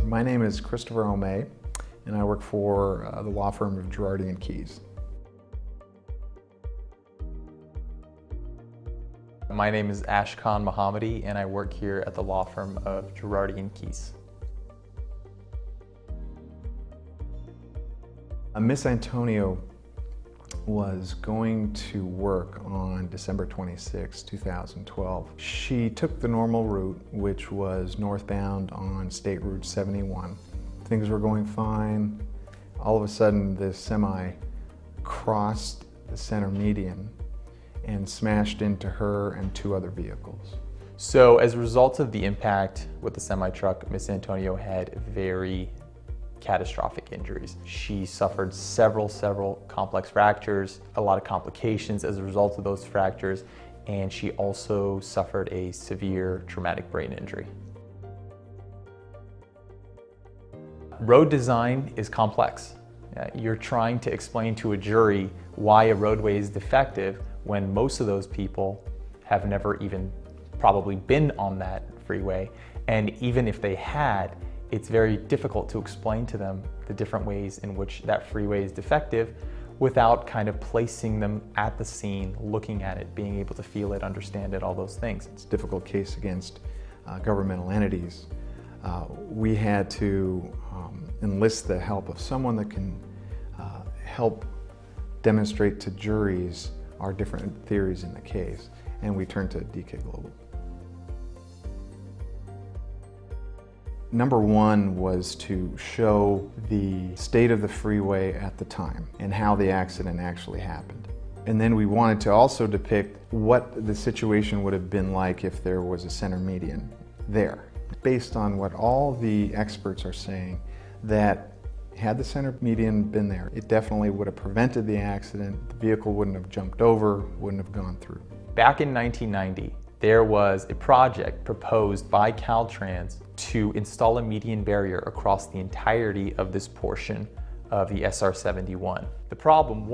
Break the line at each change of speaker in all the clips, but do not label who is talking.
My name is Christopher O'May, and I work for the law firm of Girardi & Keys.
My name is Ashkan Mohammadi, and I work here at the law firm of Girardi & Keys.
Miss Antonio was going to work on December 26, 2012. She took the normal route, which was northbound on State Route 71. Things were going fine. All of a sudden, the semi crossed the center median and smashed into her and two other vehicles.
So as a result of the impact with the semi-truck, Miss Antonio had very catastrophic injuries. She suffered several complex fractures, a lot of complications as a result of those fractures, and she also suffered a severe traumatic brain injury. Road design is complex. You're trying to explain to a jury why a roadway is defective when most of those people have never even probably been on that freeway, and even if they had, it's very difficult to explain to them the different ways in which that freeway is defective without kind of placing them at the scene, looking at it, being able to feel it, understand it, all those things.
It's a difficult case against governmental entities. We had to enlist the help of someone that can help demonstrate to juries our different theories in the case, and we turned to DK Global. Number one was to show the state of the freeway at the time and how the accident actually happened. And then we wanted to also depict what the situation would have been like if there was a center median there. Based on what all the experts are saying, that had the center median been there, it definitely would have prevented the accident. The vehicle wouldn't have jumped over, wouldn't have gone through.
Back in 1990, there was a project proposed by Caltrans to install a median barrier across the entirety of this portion of the SR-71. The problem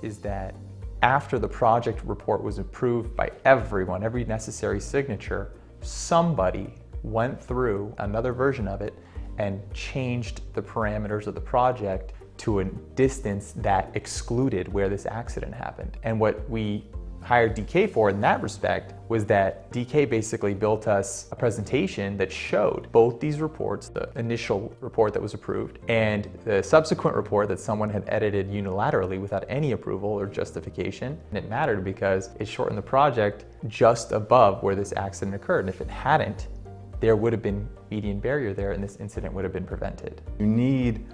is that after the project report was approved by everyone, every necessary signature, somebody went through another version of it and changed the parameters of the project to a distance that excluded where this accident happened. And what we hired DK for in that respect was that DK basically built us a presentation that showed both these reports, the initial report that was approved and the subsequent report that someone had edited unilaterally without any approval or justification. And it mattered because it shortened the project just above where this accident occurred. And if it hadn't, there would have been median barrier there and this incident would have been prevented.
You need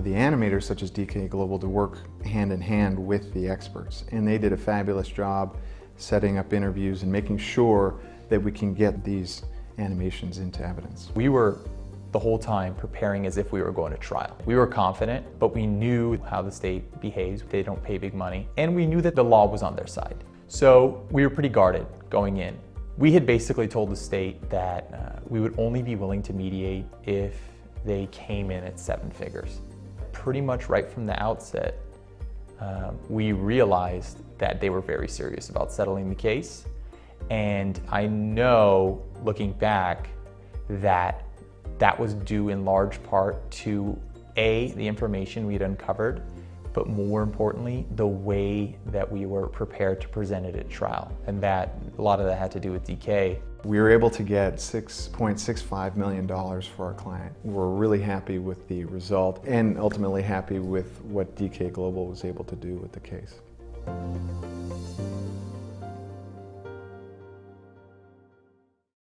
the animators such as DK Global to work hand in hand with the experts, and they did a fabulous job setting up interviews and making sure that we can get these animations into evidence.
We were the whole time preparing as if we were going to trial. We were confident, but we knew how the state behaves. They don't pay big money, and we knew that the law was on their side. So we were pretty guarded going in. We had basically told the state that we would only be willing to mediate if they came in at 7 figures. Pretty much right from the outset, we realized that they were very serious about settling the case. And I know, looking back, that that was due in large part to A, the information we had uncovered, but more importantly, the way that we were prepared to present it at trial. And that, a lot of that had to do with DK.
We were able to get $6.65 million for our client. We're really happy with the result and ultimately happy with what DK Global was able to do with the case.